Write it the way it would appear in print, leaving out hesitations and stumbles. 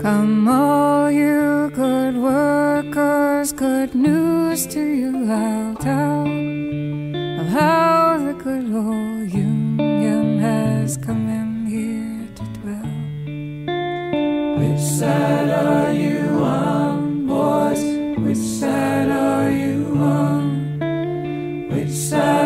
Come all you good workers, good news to you I'll tell of how the good old Union has come in here to dwell. Which side are you on, boys? Which side are you on? Which side?